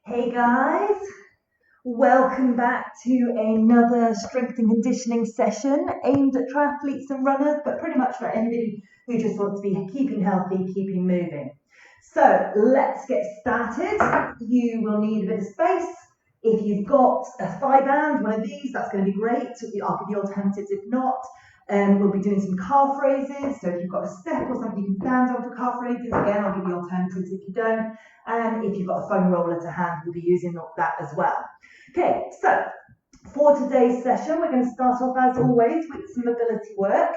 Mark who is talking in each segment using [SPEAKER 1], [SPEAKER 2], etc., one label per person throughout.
[SPEAKER 1] Hey guys, welcome back to another strength and conditioning session aimed at triathletes and runners, but pretty much for anybody who just wants to be keeping healthy, keeping moving. So let's get started. You will need a bit of space. If you've got a thigh band, one of these, that's going to be great. I'll give you alternatives if not. We'll be doing some calf raises. So if you've got a step or something you can stand on for calf raises, again, I'll give you alternatives if you don't. And if you've got a foam roller to hand, we'll be using that as well. Okay, so for today's session, we're going to start off as always with some mobility work.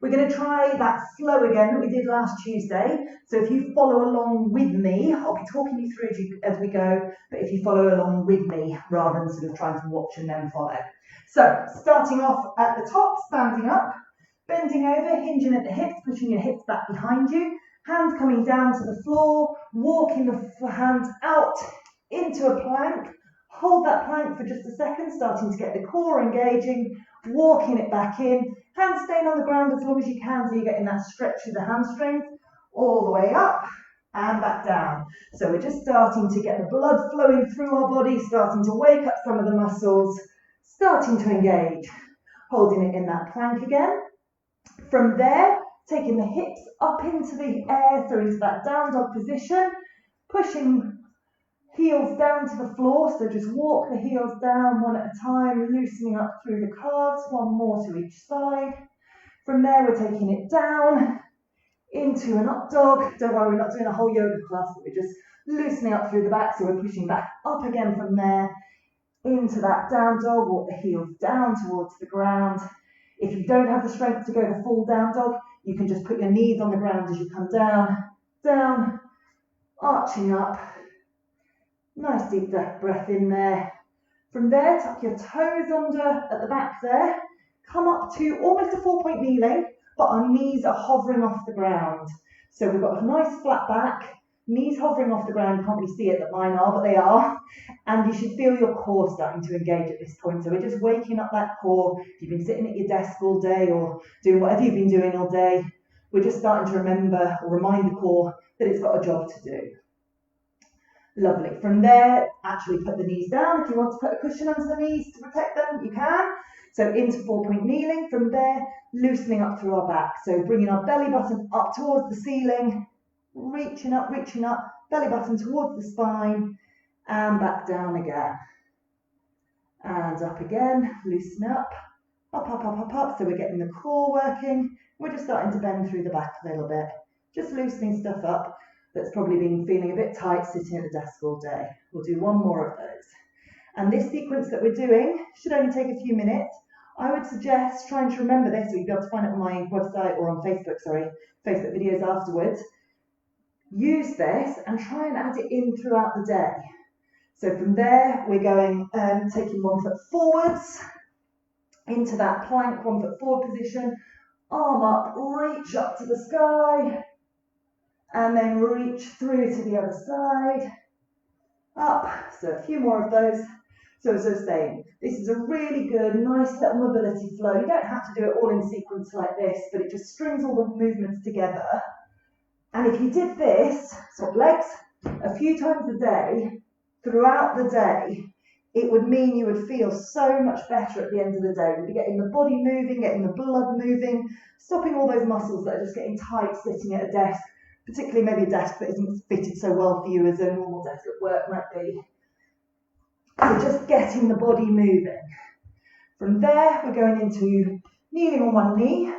[SPEAKER 1] We're going to try that flow again that we did last Tuesday. So if you follow along with me, I'll be talking you through as we go, but if you follow along with me rather than sort of trying to watch and then follow. So starting off at the top, standing up, bending over, hinging at the hips, pushing your hips back behind you, hands coming down to the floor, walking the hands out into a plank. Hold that plank for just a second, starting to get the core engaging, walking it back in, hands staying on the ground as long as you can so you're getting that stretch through the hamstrings, all the way up and back down. So we're just starting to get the blood flowing through our body, starting to wake up some of the muscles, starting to engage, holding it in that plank again. From there, taking the hips up into the air, so into that down dog position, pushing heels down to the floor, so just walk the heels down one at a time, loosening up through the calves, one more to each side. From there, we're taking it down into an up dog. Don't worry, we're not doing a whole yoga class, but we're just loosening up through the back, so we're pushing back up again from there into that down dog, walk the heels down towards the ground. If you don't have the strength to go the full down dog, you can just put your knees on the ground as you come down, down, arching up. Nice deep breath in there. From there, tuck your toes under at the back there. Come up to almost a 4-point kneeling, but our knees are hovering off the ground. So we've got a nice flat back, knees hovering off the ground. You can't really see it, but mine are, but they are. And you should feel your core starting to engage at this point. So we're just waking up that core. If you've been sitting at your desk all day or doing whatever you've been doing all day, we're just starting to remember or remind the core that it's got a job to do. Lovely. From there, actually put the knees down. If you want to put a cushion under the knees to protect them, you can. So into 4-point kneeling. From there, loosening up through our back. So bringing our belly button up towards the ceiling, reaching up, belly button towards the spine, and back down again. And up again, loosen up, up. So we're getting the core working. We're just starting to bend through the back a little bit. Just loosening stuff up that's probably been feeling a bit tight sitting at the desk all day. We'll do one more of those. And this sequence that we're doing should only take a few minutes. I would suggest trying to remember this, or you'll be able to find it on my website or on Facebook videos afterwards. Use this and try and add it in throughout the day. So from there, we're going, taking 1 foot forwards into that plank, 1 foot forward position, arm up, reach up to the sky, and then reach through to the other side, up. So a few more of those. So as I was saying, this is a really good, nice little mobility flow. You don't have to do it all in sequence like this, but it just strings all the movements together. And if you did this, swap legs, a few times a day, throughout the day, it would mean you would feel so much better at the end of the day. You'd be getting the body moving, getting the blood moving, stopping all those muscles that are just getting tight sitting at a desk, particularly maybe a desk that isn't fitted so well for you as a normal desk at work might be. So just getting the body moving. From there, we're going into kneeling on one knee,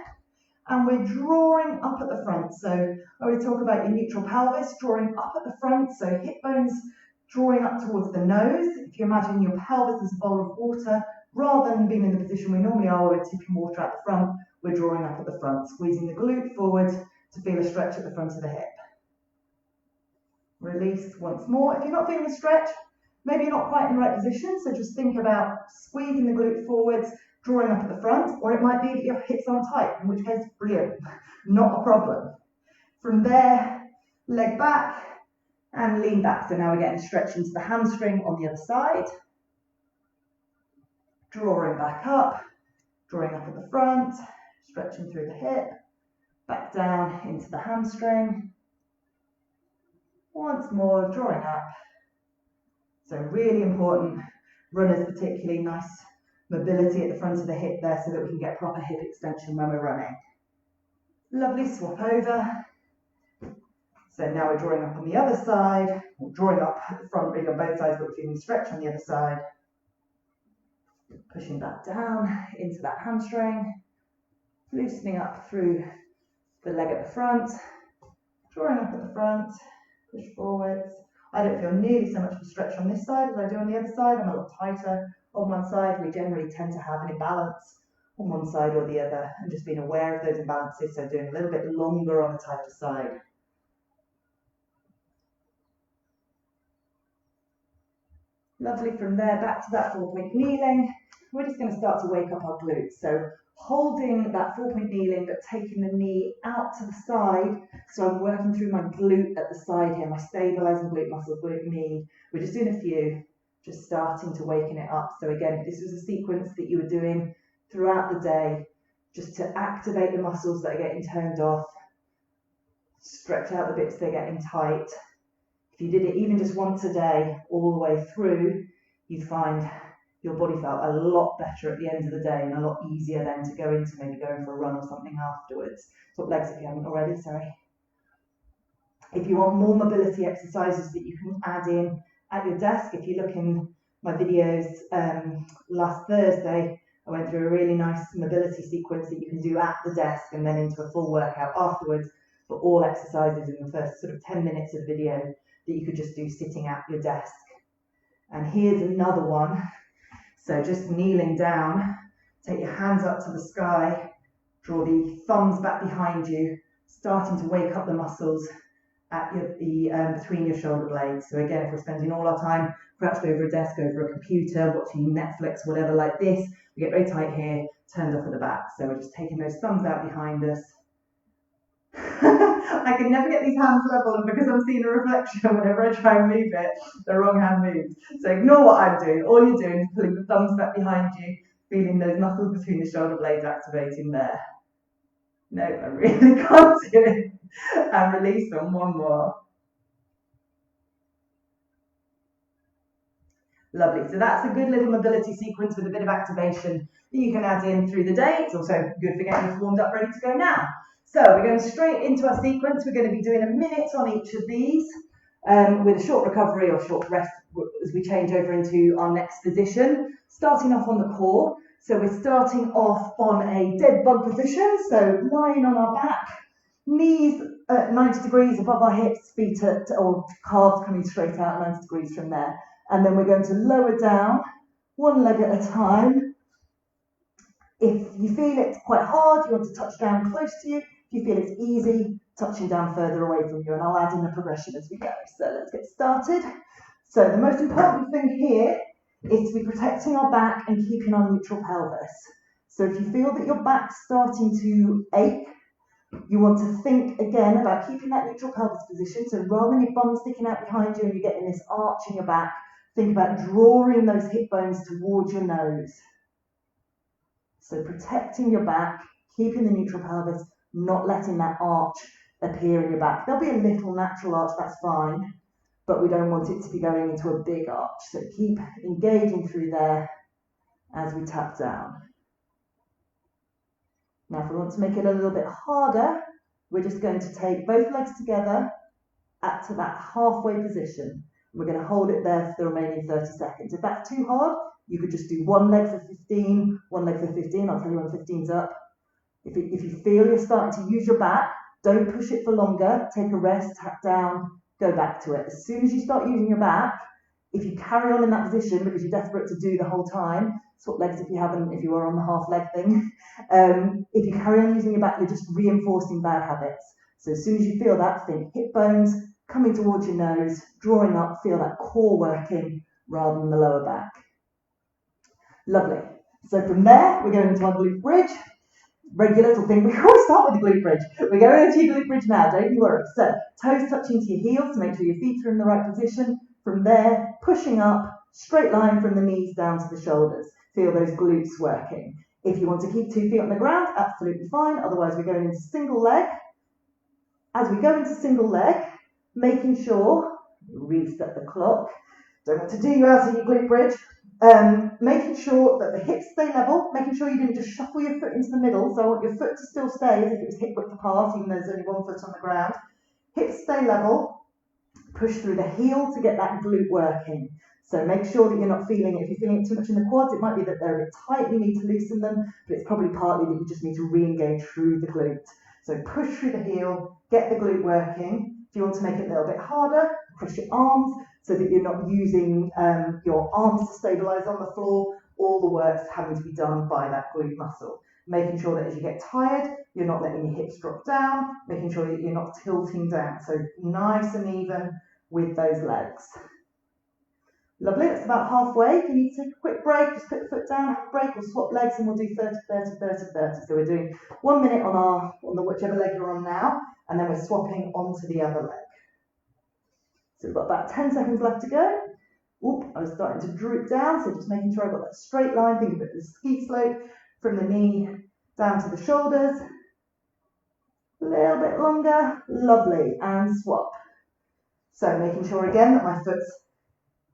[SPEAKER 1] and we're drawing up at the front. So I would talk about your neutral pelvis, drawing up at the front, so hip bones drawing up towards the nose. If you imagine your pelvis as a bowl of water, rather than being in the position we normally are where we're tipping water out the front, we're drawing up at the front, squeezing the glute forward to feel a stretch at the front of the hip. Release once more. If you're not feeling a stretch, maybe you're not quite in the right position, so just think about squeezing the glute forwards, drawing up at the front, or it might be that your hips aren't tight, in which case, brilliant, not a problem. From there, leg back and lean back. So now we're getting stretch into the hamstring on the other side. Drawing back up, drawing up at the front, stretching through the hip, back down into the hamstring. Once more, drawing up, So really important, runners particularly, nice mobility at the front of the hip there so that we can get proper hip extension when we're running. Lovely, swap over. So now we're drawing up on the other side, or drawing up at the front really on both sides, but we're feeling stretch on the other side. Pushing back down into that hamstring, loosening up through the leg at the front, drawing up at the front, push forwards. I don't feel nearly so much of a stretch on this side as I do on the other side. I'm a lot tighter on one side. We generally tend to have an imbalance on one side or the other, and just being aware of those imbalances, so doing a little bit longer on the tighter side. Lovely, from there back to that 4-point kneeling. We're just going to start to wake up our glutes. So holding that 4-point kneeling, but taking the knee out to the side. So I'm working through my glute at the side here, my stabilizing glute muscle, glute knee. We're just doing a few, just starting to waken it up. So again, this was a sequence that you were doing throughout the day, just to activate the muscles that are getting turned off, stretch out the bits that are getting tight. If you did it even just once a day, all the way through, you'd find your body felt a lot better at the end of the day and a lot easier then to go into maybe going for a run or something afterwards. Swap legs if you haven't already, sorry. If you want more mobility exercises that you can add in at your desk, if you look in my videos last Thursday, I went through a really nice mobility sequence that you can do at the desk and then into a full workout afterwards, but all exercises in the first sort of 10 minutes of the video that you could just do sitting at your desk. And here's another one. So just kneeling down, take your hands up to the sky, draw the thumbs back behind you, starting to wake up the muscles at between your shoulder blades. So again, if we're spending all our time perhaps over a desk, over a computer, watching Netflix, whatever like this, we get very tight here, turned up at the back. So we're just taking those thumbs out behind us. I can never get these hands level, and because I'm seeing a reflection, whenever I try and move it, the wrong hand moves. So ignore what I'm doing. All you're doing is pulling the thumbs back behind you, feeling those muscles between the shoulder blades activating there. No, I really can't do it. And release on one more. Lovely. So that's a good little mobility sequence with a bit of activation that you can add in through the day. It's also good for getting us warmed up, ready to go now. So we're going straight into our sequence. We're going to be doing a minute on each of these with a short recovery or short rest as we change over into our next position. Starting off on the core. So we're starting off on a dead bug position. So lying on our back, knees at 90 degrees above our hips, feet or calves coming straight out 90 degrees from there. And then we're going to lower down one leg at a time. If you feel it's quite hard, you want to touch down close to you. If you feel it's easy, touching down further away from you, and I'll add in a progression as we go. So let's get started. So the most important thing here is to be protecting our back and keeping our neutral pelvis. So if you feel that your back's starting to ache, you want to think again about keeping that neutral pelvis position. So rather than your bum sticking out behind you and you're getting this arch in your back, think about drawing those hip bones towards your nose. So protecting your back, keeping the neutral pelvis, not letting that arch appear in your back. There'll be a little natural arch, that's fine, but we don't want it to be going into a big arch. So keep engaging through there as we tap down. Now if we want to make it a little bit harder, we're just going to take both legs together to that halfway position. We're going to hold it there for the remaining 30 seconds. If that's too hard, you could just do one leg for 15, one leg for 15. I'll tell you when 15's up. If you feel you're starting to use your back, don't push it for longer. Take a rest, tap down, go back to it. As soon as you start using your back, if you carry on in that position because you're desperate to do the whole time, swap legs if you haven't, if you are on the half leg thing. If you carry on using your back, you're just reinforcing bad habits. So as soon as you feel that, think hip bones coming towards your nose, drawing up, feel that core working rather than the lower back. Lovely. So from there, we're going into our glute bridge. Regular little thing. We always start with the glute bridge. We're going into your glute bridge now, don't you worry. So toes touching to your heels to make sure your feet are in the right position. From there, pushing up, straight line from the knees down to the shoulders. Feel those glutes working. If you want to keep 2 feet on the ground, absolutely fine. Otherwise, we're going into single leg. As we go into single leg, making sure, reset the clock, Don't want to do you out of your glute bridge. Making sure that the hips stay level, making sure you didn't just shuffle your foot into the middle. So I want your foot to still stay as if it was hip width apart, even though there's only one foot on the ground. Hips stay level. Push through the heel to get that glute working. So make sure that you're not feeling it. If you're feeling it too much in the quads, it might be that they're a bit tight, you need to loosen them, but it's probably partly that you just need to re-engage through the glute. So push through the heel, get the glute working. If you want to make it a little bit harder, push your arms so that you're not using your arms to stabilise on the floor. All the work's having to be done by that glute muscle. Making sure that as you get tired, you're not letting your hips drop down, making sure that you're not tilting down. So nice and even with those legs. Lovely, that's about halfway. If you need to take a quick break, just put the foot down, have a break, we'll swap legs and we'll do 30, 30, 30, 30. So we're doing 1 minute on the whichever leg you're on now, and then we're swapping onto the other leg. So we've got about 10 seconds left to go. Oop, I was starting to droop down, so just making sure I've got that straight line. Think of it as a ski slope from the knee down to the shoulders. A little bit longer, lovely, and swap. So making sure again that my foot's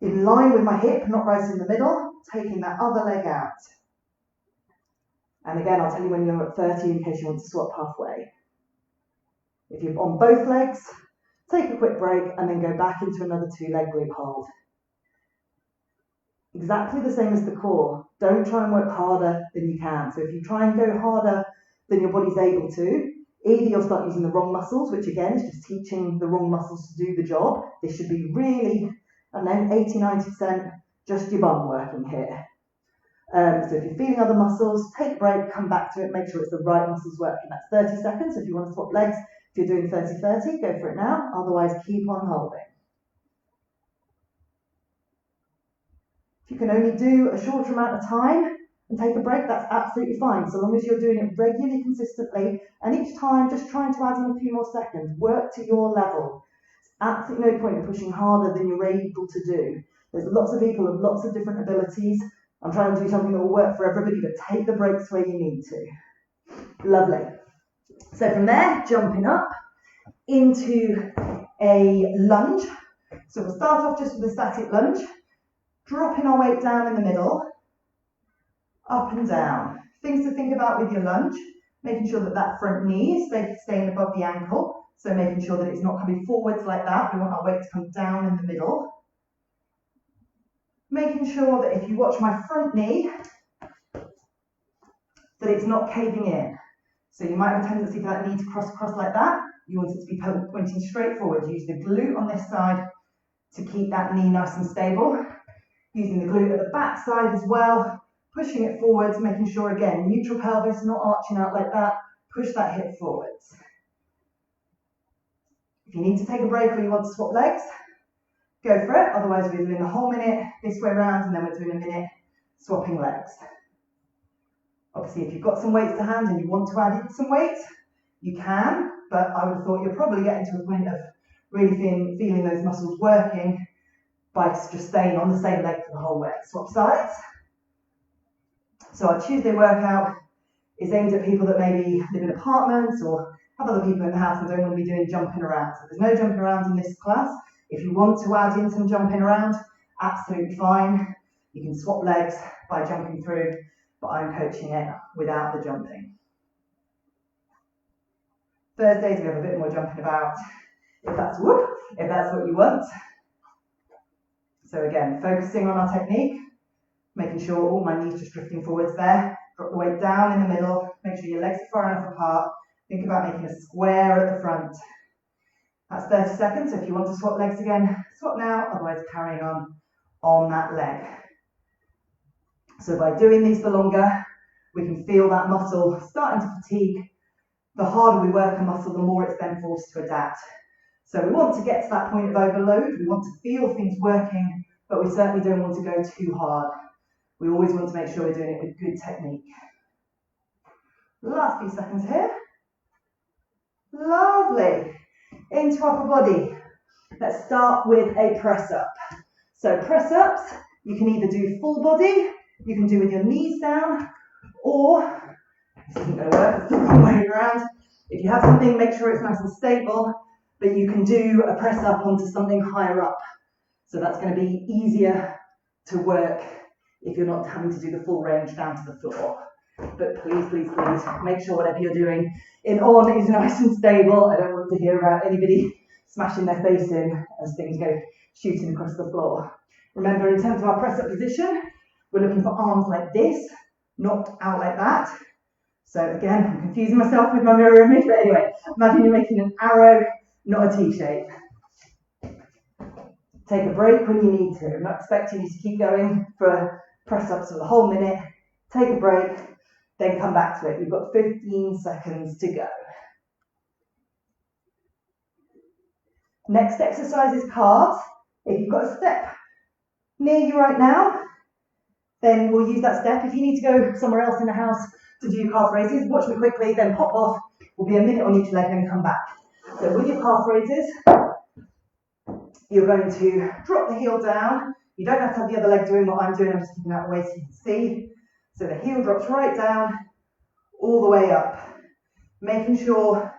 [SPEAKER 1] in line with my hip, not right in the middle, taking that other leg out. And again, I'll tell you when you're at 30 in case you want to swap halfway. If you're on both legs, take a quick break and then go back into another 2-leg glute hold. Exactly the same as the core. Don't try and work harder than you can. So if you try and go harder than your body's able to, either you'll start using the wrong muscles, which again is just teaching the wrong muscles to do the job. This should be really, and then 80-90% just your bum working here. So if you're feeling other muscles, take a break, come back to it, make sure it's the right muscles working. That's 30 seconds. If you want to swap legs, if you're doing 30-30, go for it now. Otherwise, keep on holding. If you can only do a shorter amount of time and take a break, that's absolutely fine. So long as you're doing it regularly, consistently, and each time just trying to add in a few more seconds. Work to your level. Absolutely no point in pushing harder than you're able to do. There's lots of people with lots of different abilities. I'm trying to do something that will work for everybody, but take the breaks where you need to. Lovely. So from there, jumping up into a lunge. So we'll start off just with a static lunge, dropping our weight down in the middle, up and down. Things to think about with your lunge, making sure that that front knee is staying above the ankle. So making sure that it's not coming forwards like that. We want our weight to come down in the middle. Making sure that if you watch my front knee, that it's not caving in. So you might have a tendency for that knee to cross across like that. You want it to be pointing straight forward. Use the glute on this side to keep that knee nice and stable. Using the glute at the back side as well. Pushing it forwards, making sure again, neutral pelvis, not arching out like that. Push that hip forwards. If you need to take a break or you want to swap legs, go for it. Otherwise, we're doing the whole minute this way around and then we're doing a minute swapping legs. Obviously, if you've got some weights to hand and you want to add in some weight, you can, but I would have thought you're probably getting to a point of really feeling those muscles working by just staying on the same leg for the whole way. Swap sides. So our Tuesday workout is aimed at people that maybe live in apartments or have other people in the house and don't want to be doing jumping around. So there's no jumping around in this class. If you want to add in some jumping around, absolutely fine. You can swap legs by jumping through, but I'm coaching it without the jumping. Thursdays we have a bit more jumping about, if that's what you want. So again, focusing on our technique, making sure all my knees just drifting forwards there. Drop the weight down in the middle, make sure your legs are far enough apart. Think about making a square at the front. That's 30 seconds, so if you want to swap legs again, swap now, otherwise carrying on that leg. So by doing these for longer, we can feel that muscle starting to fatigue. The harder we work a muscle, the more it's then forced to adapt. So we want to get to that point of overload, we want to feel things working, but we certainly don't want to go too hard. We always want to make sure we're doing it with good technique. Last few seconds here. Lovely. Into upper body. Let's start with a press up. So press ups, you can either do full body, you can do with your knees down, or, this isn't going to work, it's the wrong way around. If you have something, make sure it's nice and stable, but you can do a press up onto something higher up. So that's going to be easier to work if you're not having to do the full range down to the floor. But please, please, please make sure whatever you're doing in on is nice and stable. I don't want to hear about anybody smashing their face in as things go shooting across the floor. Remember, in terms of our press up position, we're looking for arms like this, not out like that. So again, I'm confusing myself with my mirror image, but anyway, imagine you're making an arrow, not a T shape. Take a break when you need to. I'm not expecting you to keep going for press ups for the whole minute. Take a break, then come back to it. You've got 15 seconds to go. Next exercise is calves. If you've got a step near you right now, then we'll use that step. If you need to go somewhere else in the house to do your calf raises, watch me quickly, then pop off. We'll be a minute on each leg and come back. So with your calf raises, you're going to drop the heel down. You don't have to have the other leg doing what I'm doing. I'm just keeping out the way so you can see. So the heel drops right down, all the way up. Making sure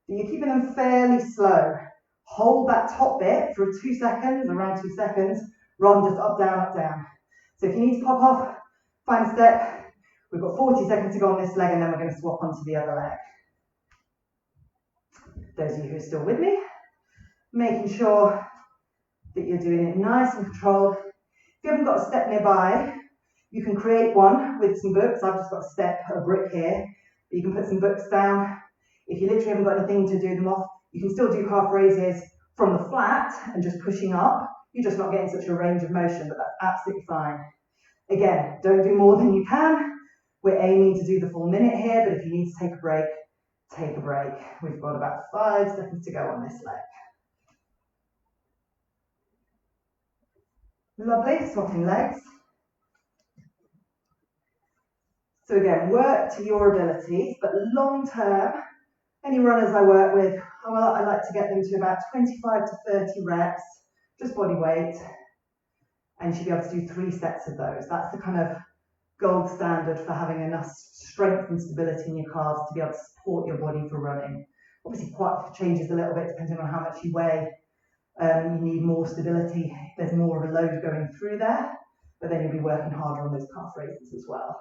[SPEAKER 1] that you're keeping them fairly slow. Hold that top bit for 2 seconds, around 2 seconds, rather than just up, down, up, down. So if you need to pop off, find a step. We've got 40 seconds to go on this leg, and then we're going to swap onto the other leg. Those of you who are still with me, making sure that you're doing it nice and controlled. If you haven't got a step nearby, you can create one with some books. I've just got a step, a brick here. But you can put some books down. If you literally haven't got anything to do them off, you can still do calf raises from the flat and just pushing up. You're just not getting such a range of motion, but that's absolutely fine. Again, don't do more than you can. We're aiming to do the full minute here, but if you need to take a break, take a break. We've got about 5 seconds to go on this leg. Lovely, swapping legs. So again, work to your abilities, but long term, any runners I work with, well, I like to get them to about 25 to 30 reps, just body weight, and you should be able to do 3 sets of those. That's the kind of gold standard for having enough strength and stability in your calves to be able to support your body for running. Obviously, quite changes a little bit depending on how much you weigh. You need more stability. There's more of a load going through there, but then you'll be working harder on those calf raises as well.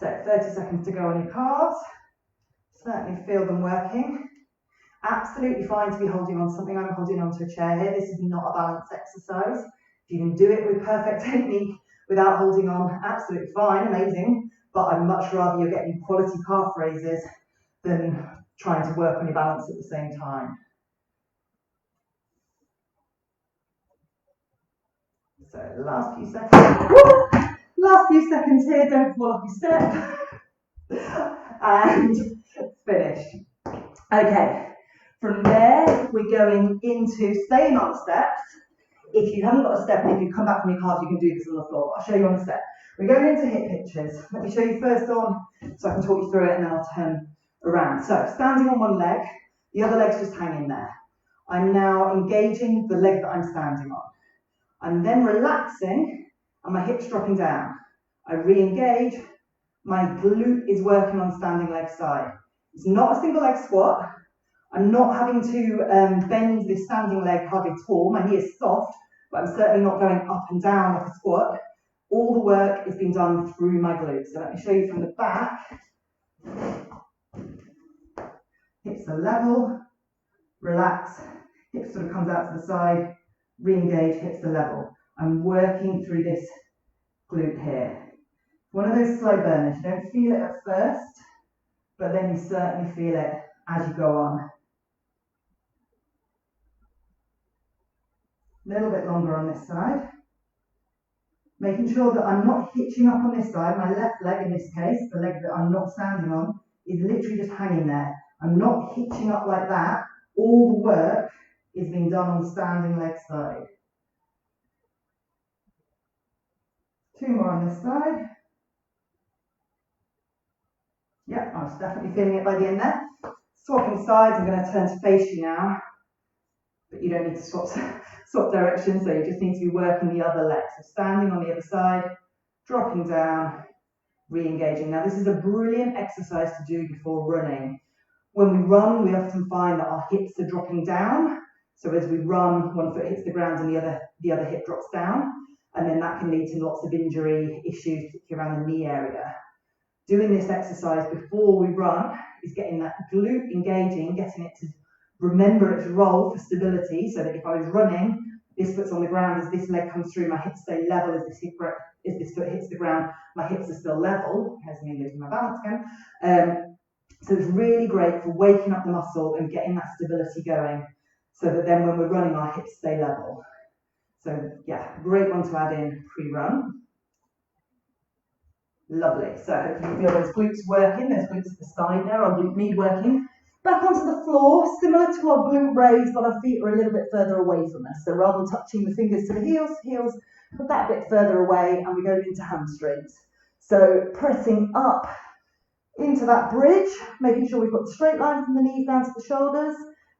[SPEAKER 1] So 30 seconds to go on your calves. Certainly feel them working. Absolutely fine to be holding on to something. I'm holding on to a chair here. This is not a balance exercise. If you can do it with perfect technique without holding on, absolutely fine, amazing. But I'd much rather you're getting quality calf raises than trying to work on your balance at the same time. So last few seconds. Last few seconds here, don't fall off your step. And finish. Okay, from there we're going into staying on steps. If you haven't got a step, and if you come back from your calves, you can do this on the floor. I'll show you on the step. We're going into hip hitches. Let me show you first on, so I can talk you through it, and then I'll turn around. So standing on one leg, the other leg's just hanging there. I'm now engaging the leg that I'm standing on. I'm then relaxing, and my hips dropping down. I re-engage. My glute is working on standing leg side. It's not a single leg squat. I'm not having to bend this standing leg hardly at all. My knee is soft, but I'm certainly not going up and down like a squat. All the work is being done through my glutes. So let me show you from the back. Hips are level, relax, hips sort of comes out to the side, re-engage, hips are level. I'm working through this glute here. One of those slow burners. You don't feel it at first, but then you certainly feel it as you go on. A little bit longer on this side. Making sure that I'm not hitching up on this side. My left leg in this case, the leg that I'm not standing on, is literally just hanging there. I'm not hitching up like that. All the work is being done on the standing leg side. 2 more on this side. Yeah, I was definitely feeling it by the end there. Swapping sides, I'm going to turn to face you now. But you don't need to swap direction, so you just need to be working the other leg. So standing on the other side, dropping down, re-engaging. Now this is a brilliant exercise to do before running. When we run, we often find that our hips are dropping down, So as we run, one foot hits the ground and the other hip drops down, and then that can lead to lots of injury issues, particularly around the knee area. Doing this exercise before we run is getting that glute engaging, getting it to remember its role for stability, so that if I was running, this foot's on the ground, as this leg comes through, my hips stay level, as this foot hits the ground, my hips are still level. Here's me losing my balance again. So it's really great for waking up the muscle and getting that stability going, so that then when we're running, our hips stay level. So yeah, great one to add in pre-run. Lovely. So hopefully you feel those glutes working, those glutes at the side there, our glute med working. Back onto the floor, similar to our glute raise, but our feet are a little bit further away from us. So rather than touching the fingers to the heels, put that a bit further away, and we go into hamstrings. So pressing up into that bridge, making sure we've got the straight line from the knees down to the shoulders,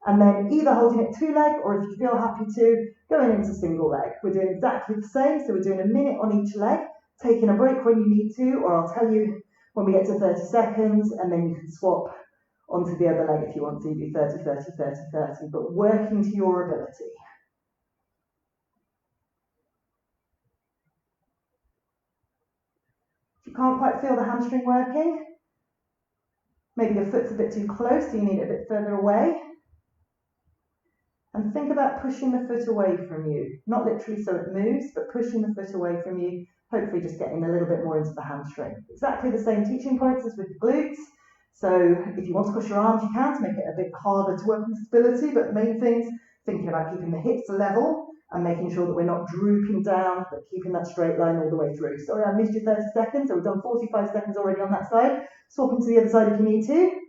[SPEAKER 1] and then either holding it two leg, or if you feel happy to, going into single leg. We're doing exactly the same, so we're doing a minute on each leg, taking a break when you need to, or I'll tell you when we get to 30 seconds, and then you can swap onto the other leg if you want to. You do 30, 30, 30, 30, but working to your ability. If you can't quite feel the hamstring working, maybe your foot's a bit too close, so you need it a bit further away. And think about pushing the foot away from you. Not literally so it moves, but pushing the foot away from you, hopefully just getting a little bit more into the hamstring. Exactly the same teaching points as with the glutes. So if you want to push your arms, you can, to make it a bit harder to work on stability, but the main things, thinking about keeping the hips level and making sure that we're not drooping down, but keeping that straight line all the way through. Sorry, I missed you 30 seconds, so we've done 45 seconds already on that side. Swap into the other side if you need to.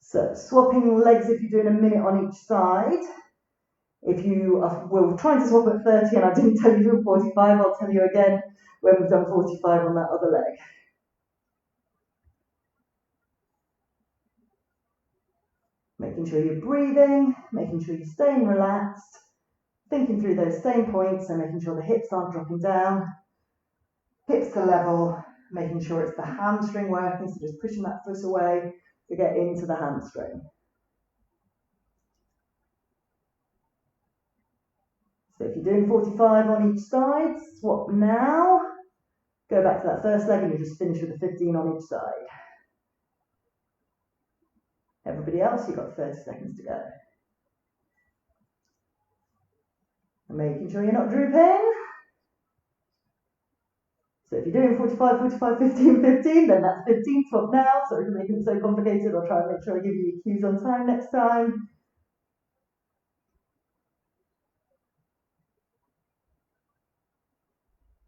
[SPEAKER 1] So swapping legs if you're doing a minute on each side. If you were trying to swap at 30 and I didn't tell you to do 45, I'll tell you again when we've done 45 on that other leg. Making sure you're breathing, making sure you're staying relaxed, thinking through those same points, and making sure the hips aren't dropping down, hips are level, making sure it's the hamstring working, so just pushing that foot away to get into the hamstring. So if you're doing 45 on each side, swap now, go back to that first leg and you just finish with a 15 on each side. Everybody else, you've got 30 seconds to go. And making sure you're not drooping. So if you're doing 45, 45, 15, 15, then that's 15, swap now. Sorry for making it so complicated. I'll try and make sure I give you your cues on time next time.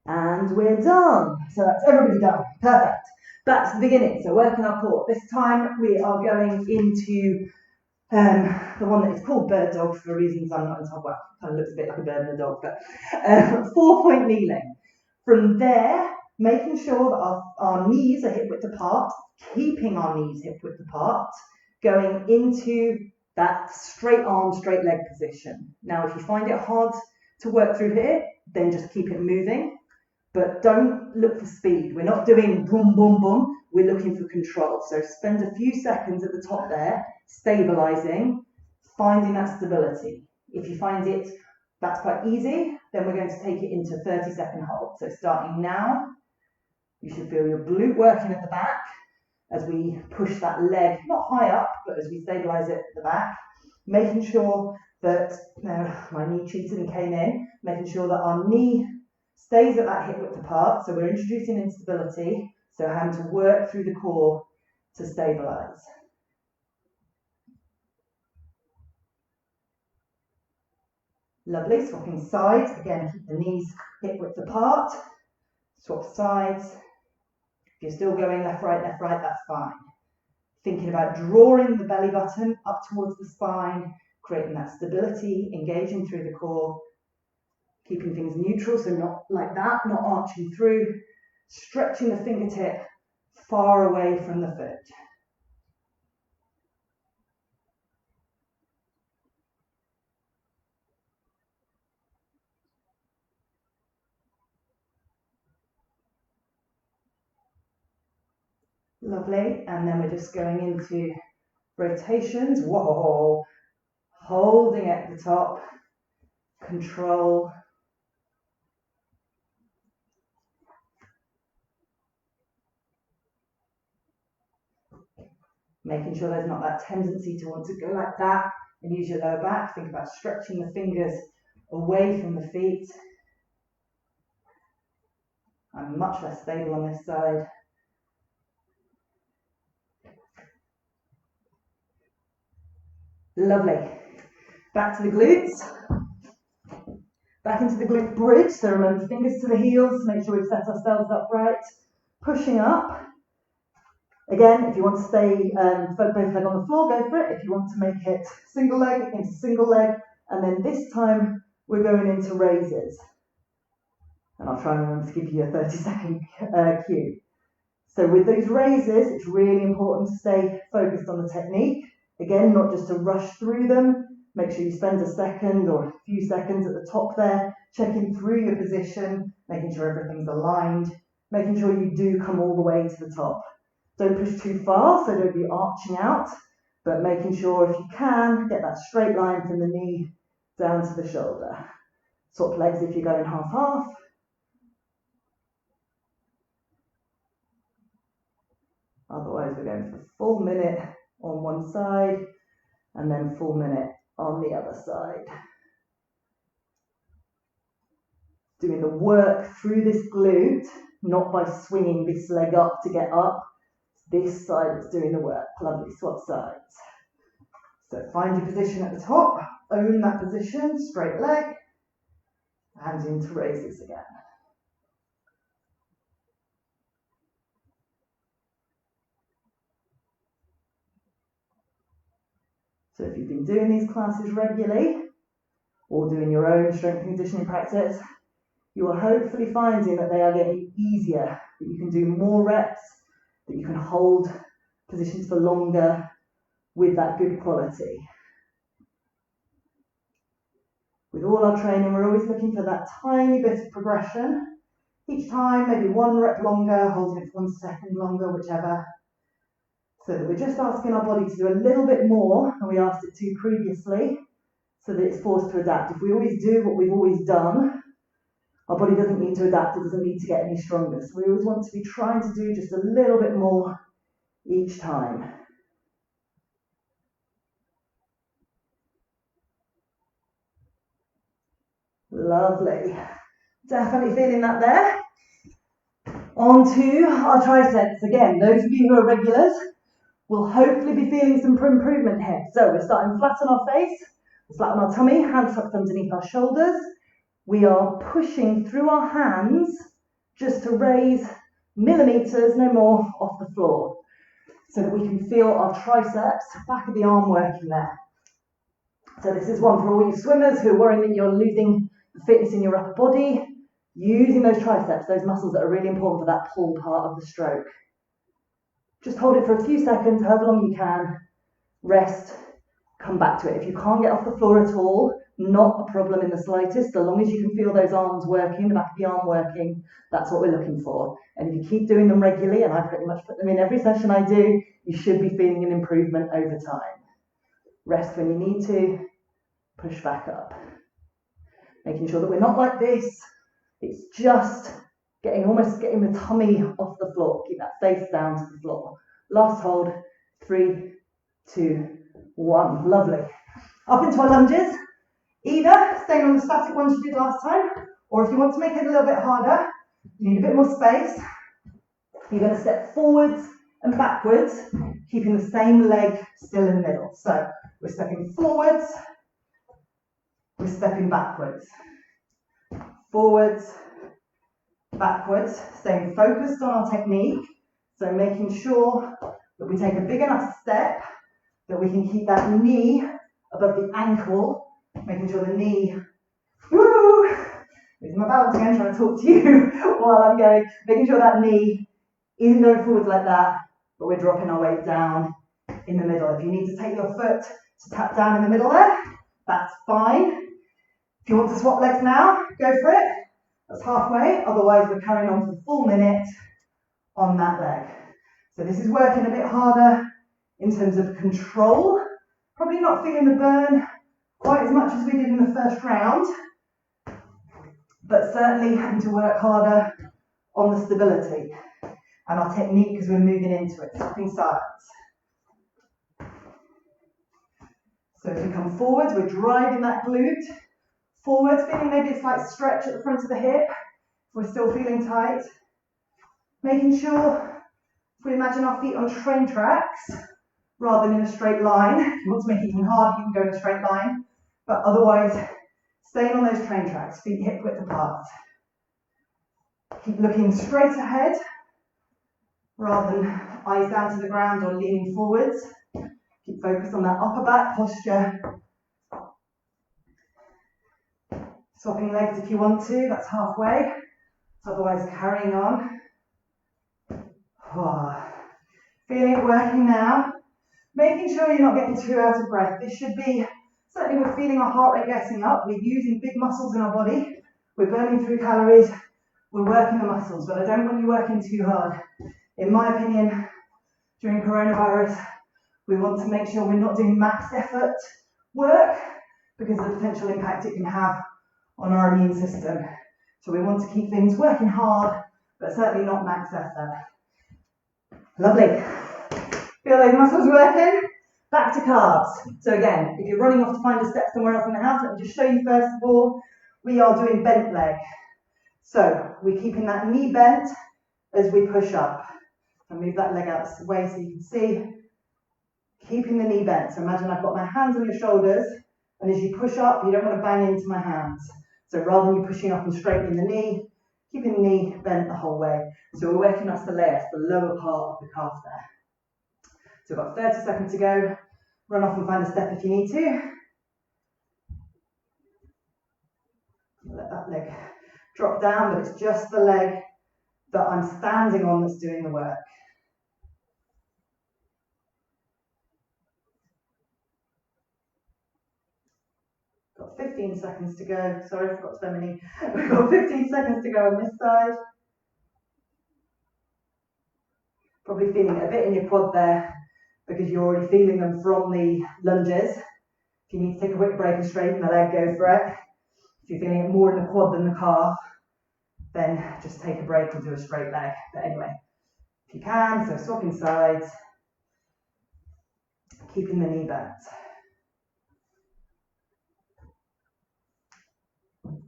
[SPEAKER 1] And we're done. So that's everybody done. Perfect. Back to the beginning. So working our core. This time we are going into the one that is called bird dog for reasons I'm not entirely, well, kind of looks a bit like a bird and a dog, but 4-point kneeling. From there, making sure that our knees are hip width apart, keeping our knees hip width apart, going into that straight arm, straight leg position. Now, if you find it hard to work through here, then just keep it moving, but don't look for speed. We're not doing boom, boom, boom. We're looking for control. So spend a few seconds at the top there, stabilizing, finding that stability. If you find it, that's quite easy, then we're going to take it into 30-second hold. So starting now, you should feel your glute working at the back as we push that leg, not high up, but as we stabilize it at the back, making sure that, my knee cheated and came in, making sure that our knee stays at that hip width apart. So we're introducing instability, so having to work through the core to stabilize. Lovely, swapping sides. Again, keep the knees hip width apart. Swap sides. If you're still going left, right, that's fine. Thinking about drawing the belly button up towards the spine, creating that stability, engaging through the core, keeping things neutral, so not like that, not arching through, stretching the fingertip far away from the foot. Lovely. And then we're just going into rotations. Whoa. Holding at the top. Control. Making sure there's not that tendency to want to go like that and use your lower back. Think about stretching the fingers away from the feet. I'm much less stable on this side. Lovely. Back to the glutes. Back into the glute bridge. So remember, fingers to the heels. Make sure we set ourselves upright. Pushing up. Again, if you want to stay both leg on the floor, go for it. If you want to make it single leg into single leg. And then this time, we're going into raises. And I'll try and remember to give you a 30-second cue. So with those raises, it's really important to stay focused on the technique. Again, not just to rush through them. Make sure you spend a second or a few seconds at the top there, checking through your position, making sure everything's aligned, making sure you do come all the way to the top. Don't push too far, so don't be arching out, but making sure if you can, get that straight line from the knee down to the shoulder. Swap legs if you're going half-half. Otherwise, we're going for full minute on one side and then full minute on the other side. Doing the work through this glute, not by swinging this leg up to get up. This side is doing the work. Lovely, swap sides. So find your position at the top, own that position, straight leg, and into raises again. So if you've been doing these classes regularly, or doing your own strength and conditioning practice, you are hopefully finding that they are getting easier, that you can do more reps, that you can hold positions for longer with that good quality. With all our training, we're always looking for that tiny bit of progression. Each time, maybe 1 rep longer, holding it for 1 second longer, whichever. So that we're just asking our body to do a little bit more than we asked it to previously, so that it's forced to adapt. If we always do what we've always done, our body doesn't need to adapt, it doesn't need to get any stronger. So we always want to be trying to do just a little bit more each time. Lovely. Definitely feeling that there. On to our triceps. Again, those of you who are regulars will hopefully be feeling some improvement here. So we're starting flat on our face, flat on our tummy, hands tucked underneath our shoulders. We are pushing through our hands just to raise millimeters, no more, off the floor, so that we can feel our triceps, back of the arm working there. So this is one for all you swimmers who are worrying that you're losing the fitness in your upper body, using those triceps, those muscles that are really important for that pull part of the stroke. Just hold it for a few seconds, however long you can, rest, come back to it. If you can't get off the floor at all, not a problem in the slightest, so long as you can feel those arms working, the back of the arm working, that's what we're looking for. And if you keep doing them regularly, and I pretty much put them in every session I do, you should be feeling an improvement over time. Rest when you need to, push back up. Making sure that we're not like this, it's just almost getting the tummy off the floor. Keep that face down to the floor. Last hold, 3, 2, 1. Lovely. Up into our lunges. Either staying on the static ones you did last time, or if you want to make it a little bit harder, you need a bit more space. You're going to step forwards and backwards, keeping the same leg still in the middle. So we're stepping forwards, we're stepping backwards. Forwards, backwards, staying focused on our technique. So making sure that we take a big enough step that we can keep that knee above the ankle, making sure the knee, woo, losing my balance again, trying to talk to you while I'm going, making sure that knee isn't going forwards like that, but we're dropping our weight down in the middle. If you need to take your foot to tap down in the middle there, that's fine. If you want to swap legs now, go for it. That's halfway, otherwise we're carrying on for the full minute on that leg. So this is working a bit harder in terms of control. Probably not feeling the burn quite as much as we did in the first round, but certainly having to work harder on the stability and our technique as we're moving into it, swapping sides. So as we come forwards, we're driving that glute forwards, feeling maybe a slight stretch at the front of the hip. We're still feeling tight. Making sure, if we imagine our feet on train tracks, rather than in a straight line. If you want to make it even harder, you can go in a straight line. But otherwise, staying on those train tracks, feet hip width apart. Keep looking straight ahead, rather than eyes down to the ground or leaning forwards. Keep focused on that upper back posture. Swapping legs if you want to, that's halfway. Otherwise, carrying on. Feeling it working now. Making sure you're not getting too out of breath. This should be, certainly we're feeling our heart rate getting up. We're using big muscles in our body. We're burning through calories. We're working the muscles, but I don't want you working too hard. In my opinion, during coronavirus, we want to make sure we're not doing max effort work because of the potential impact it can have on our immune system. So we want to keep things working hard, but certainly not max effort. Lovely. Feel those muscles working? Back to calves. So again, if you're running off to find a step somewhere else in the house, let me just show you first of all, we are doing bent leg. So we're keeping that knee bent as we push up. I'll move that leg out of the way so you can see. Keeping the knee bent. So imagine I've got my hands on your shoulders, and as you push up, you don't want to bang into my hands. So rather than you pushing up and straightening the knee, keeping the knee bent the whole way. So we're working our soleus, the lower part of the calf there. So we've got 30 seconds to go. Run off and find a step if you need to. Let that leg drop down, but it's just the leg that I'm standing on that's doing the work. Got 15 seconds to go. Sorry, I forgot so many. We've got 15 seconds to go on this side. Probably feeling it a bit in your quad there because you're already feeling them from the lunges. If you need to take a quick break and straighten the leg, go for it. If you're feeling it more in the quad than the calf, then just take a break and do a straight leg. But anyway, if you can, so swapping sides, keeping the knee bent.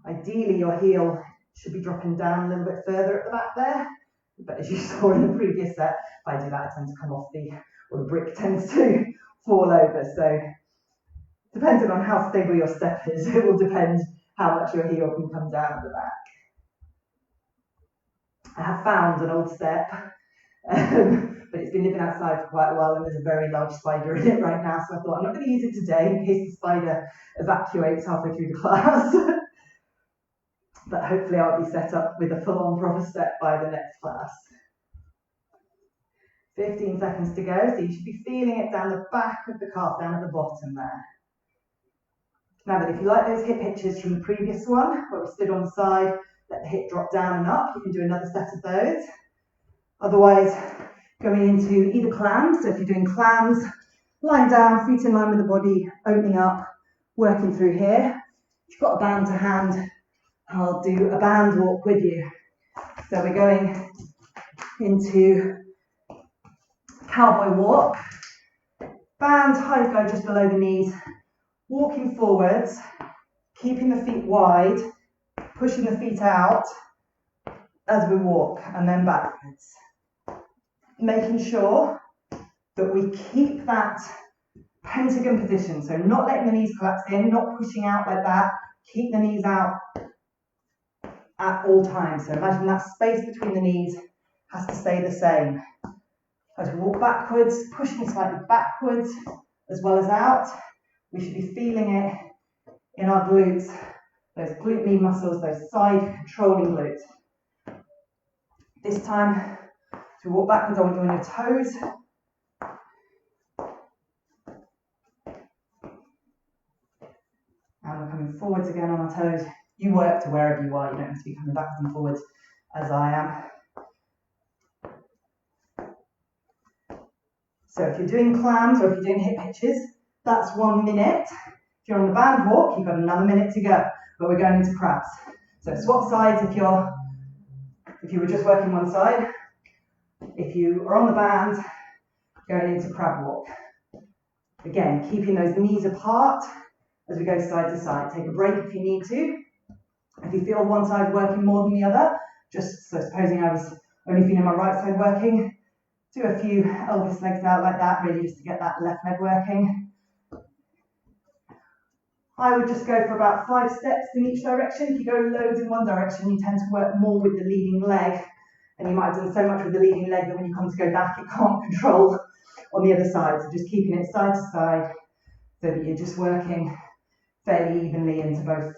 [SPEAKER 1] Ideally, your heel should be dropping down a little bit further at the back there. But as you saw in the previous set, if I do that, I tend to come off or the brick tends to fall over. So depending on how stable your step is, it will depend how much your heel can come down at the back. I have found an old step, but it's been living outside for quite a while and there's a very large spider in it right now. So I thought I'm not going to use it today in case the spider evacuates halfway through the class. But hopefully I'll be set up with a full-on proper step by the next class. 15 seconds to go, so you should be feeling it down the back of the calf, down at the bottom there. Now then, if you like those hip hitches from the previous one, where we stood on the side, let the hip drop down and up, you can do another set of those. Otherwise, going into either clams, so if you're doing clams, lying down, feet in line with the body, opening up, working through here. If you've got a band to hand, I'll do a band walk with you. So we're going into cowboy walk. Band, highs go just below the knees. Walking forwards, keeping the feet wide, pushing the feet out as we walk, and then backwards. Making sure that we keep that pentagon position, so not letting the knees collapse in, not pushing out like that. Keep the knees out at all times. So imagine that space between the knees has to stay the same. As we walk backwards, pushing slightly backwards as well as out, we should be feeling it in our glutes, those glute med muscles, those side controlling glutes. This time, as we walk backwards, I want you on your toes. And we're coming forwards again on our toes. You work to wherever you are, you don't have to be coming backwards and forwards as I am. So if you're doing clams or if you're doing hip hitches, that's 1 minute. If you're on the band walk, you've got another minute to go, but we're going into crabs. So swap sides if you were just working one side. If you are on the band, going into crab walk. Again, keeping those knees apart as we go side to side. Take a break if you need to. If you feel one side working more than the other, just so supposing I was only feeling my right side working, do a few Elvis legs out like that, really just to get that left leg working. I would just go for about 5 steps in each direction. If you go loads in one direction, you tend to work more with the leading leg, and you might have done so much with the leading leg that when you come to go back, it can't control on the other side. So just keeping it side to side so that you're just working fairly evenly into both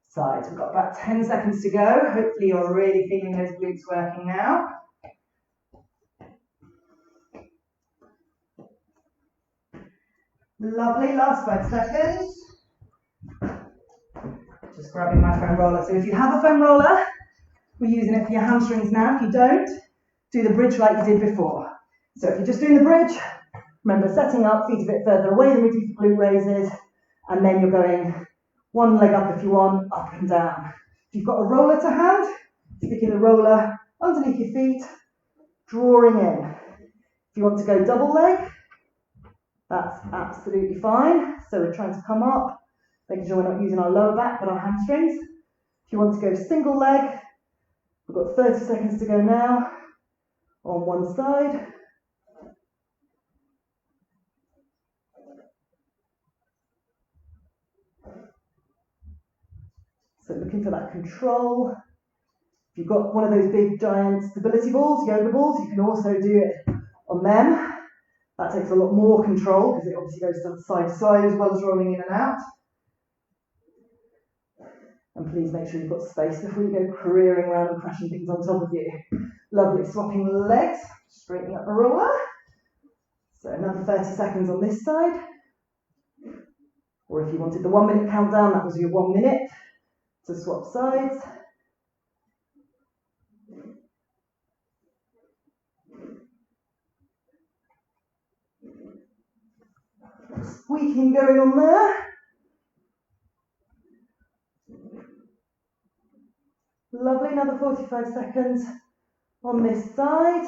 [SPEAKER 1] sides. We've got about 10 seconds to go. Hopefully you're really feeling those glutes working now. Lovely, last 5 seconds. Just grabbing my foam roller. So if you have a foam roller, we're using it for your hamstrings now. If you don't, do the bridge like you did before. So if you're just doing the bridge, remember setting up, feet a bit further away than we do for glute raises, and then you're going one leg up if you want, up and down. If you've got a roller to hand, sticking the roller underneath your feet, drawing in. If you want to go double leg, that's absolutely fine. So we're trying to come up, making sure we're not using our lower back but our hamstrings. If you want to go single leg, we've got 30 seconds to go now on one side. So looking for that control. If you've got one of those big giant stability balls, yoga balls, you can also do it on them. That takes a lot more control because it obviously goes side to side as well as rolling in and out. And please make sure you've got space before you go careering around and crashing things on top of you. Lovely, swapping legs, straightening up the roller. So another 30 seconds on this side. Or if you wanted the 1 minute countdown, that was your 1 minute to swap sides. Squeaking going on there. Lovely, another 45 seconds on this side.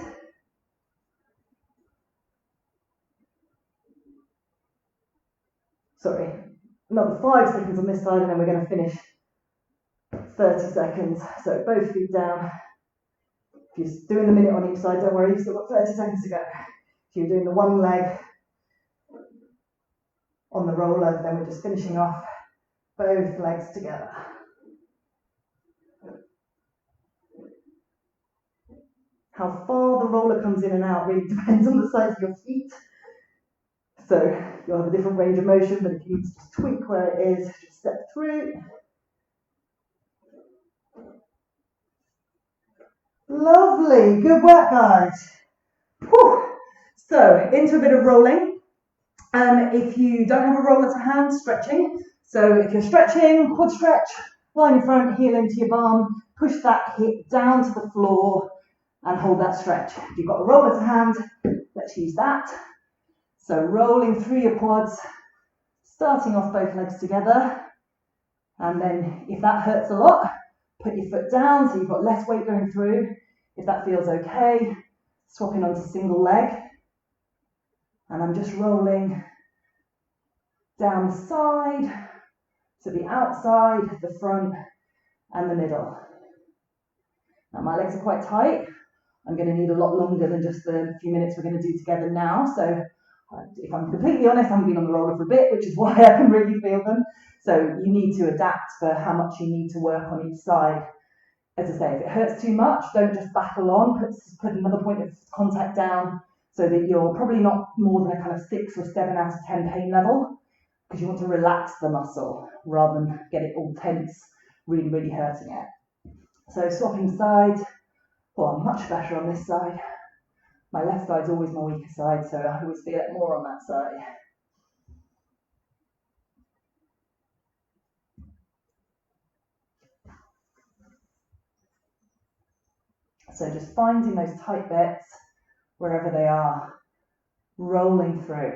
[SPEAKER 1] Sorry, another 5 seconds on this side, and then we're going to finish 30 seconds. So both feet down. If you're doing the minute on each side, don't worry, you've still got 30 seconds to go. If you're doing the one leg on the roller, then we're just finishing off both legs together. How far the roller comes in and out really depends on the size of your feet. So you'll have a different range of motion, but if you need to just tweak where it is, just step through. Lovely, good work guys. Whew. So into a bit of rolling. If you don't have a roller to hand, stretching. So if you're stretching, quad stretch, line in front, heel into your bum, push that hip down to the floor and hold that stretch. If you've got a roller to hand, let's use that. So rolling through your quads, starting off both legs together. And then if that hurts a lot, put your foot down so you've got less weight going through. If that feels okay, swapping onto single leg. And I'm just rolling down the side, so the outside, the front, and the middle. Now my legs are quite tight. I'm going to need a lot longer than just the few minutes we're going to do together now. So if I'm completely honest, I haven't been on the roller for a bit, which is why I can really feel them. So you need to adapt for how much you need to work on each side. As I say, if it hurts too much, don't just battle on, put another point of contact down so that you're probably not more than a kind of 6 or 7 out of 10 pain level, because you want to relax the muscle rather than get it all tense, really, really hurting it. So swapping sides, well, I'm much better on this side. My left side's always my weaker side, so I always feel it more on that side. So just finding those tight bits wherever they are. rolling through.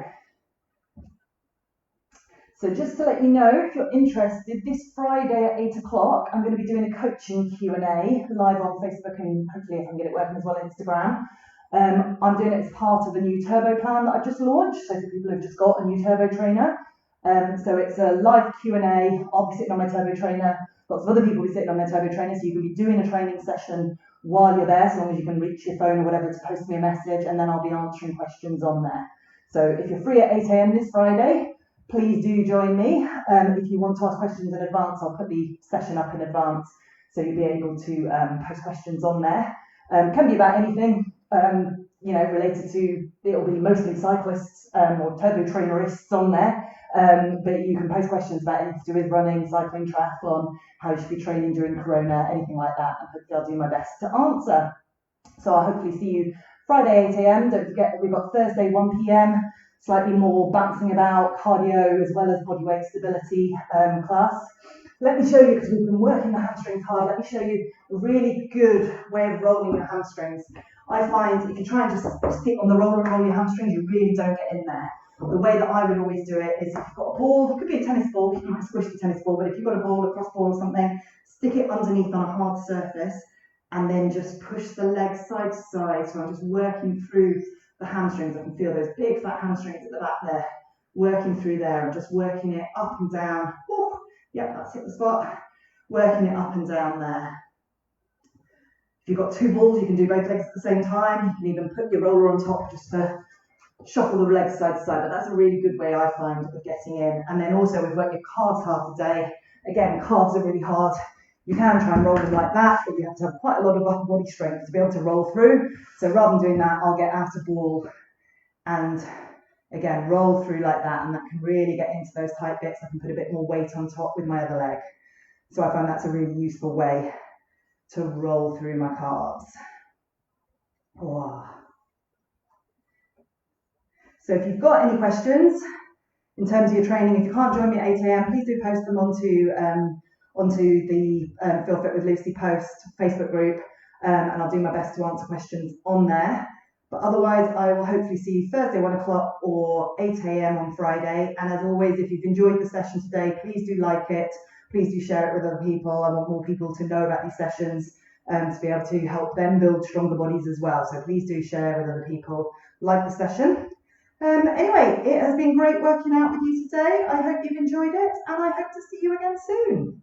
[SPEAKER 1] So just to let you know, if you're interested, this Friday at 8 o'clock, I'm going to be doing a coaching Q&A live on Facebook and hopefully if I can get it working as well, Instagram. I'm doing it as part of a new turbo plan that I've just launched, so for people who've just got a new turbo trainer. So it's a live Q&A. I'll be sitting on my turbo trainer. Lots of other people will be sitting on their turbo trainer, so you can be doing a training session while you're there, so long as you can reach your phone or whatever to post me a message, and then I'll be answering questions on there. So if you're free at 8 a.m. this Friday, please do join me. If you want to ask questions in advance, I'll put the session up in advance, so you'll be able to post questions on there. Can be about anything, related to, it'll be mostly cyclists or turbo trainerists on there. But you can post questions about anything to do with running, cycling, triathlon, how you should be training during Corona, anything like that, and hopefully I'll do my best to answer. So I'll hopefully see you Friday 8 a.m. Don't forget that we've got Thursday 1 p.m, slightly more bouncing about, cardio as well as bodyweight stability class. Let me show you, because we've been working the hamstrings hard, let me show you a really good way of rolling your hamstrings. I find if you try and just sit on the roller and roll your hamstrings, you really don't get in there. The way that I would always do it is if you've got a ball, it could be a tennis ball, you might squish the tennis ball, but if you've got a ball, a cross ball or something, stick it underneath on a hard surface and then just push the legs side to side. So I'm just working through the hamstrings. I can feel those big fat hamstrings at the back there, working through there and just working it up and down. Ooh, yeah, that's hit the spot. Working it up and down there. If you've got two balls, you can do both legs at the same time. You can even put your roller on top just to shuffle the legs side to side, but that's a really good way I find of getting in. And then also we've got your calves hard today. Again, calves are really hard. You can try and roll them like that, but you have to have quite a lot of upper body strength to be able to roll through. So rather than doing that, I'll get out of ball and again, roll through like that, and that can really get into those tight bits. I can put a bit more weight on top with my other leg. So I find that's a really useful way to roll through my calves. Oh. So if you've got any questions in terms of your training, if you can't join me at 8 a.m, please do post them onto the Feel Fit with Lucy post Facebook group, and I'll do my best to answer questions on there. But otherwise, I will hopefully see you Thursday 1 o'clock or 8 a.m. on Friday. And as always, if you've enjoyed the session today, please do like it. Please do share it with other people. I want more people to know about these sessions to be able to help them build stronger bodies as well. So please do share with other people. Like the session. Anyway, it has been great working out with you today. I hope you've enjoyed it, and I hope to see you again soon.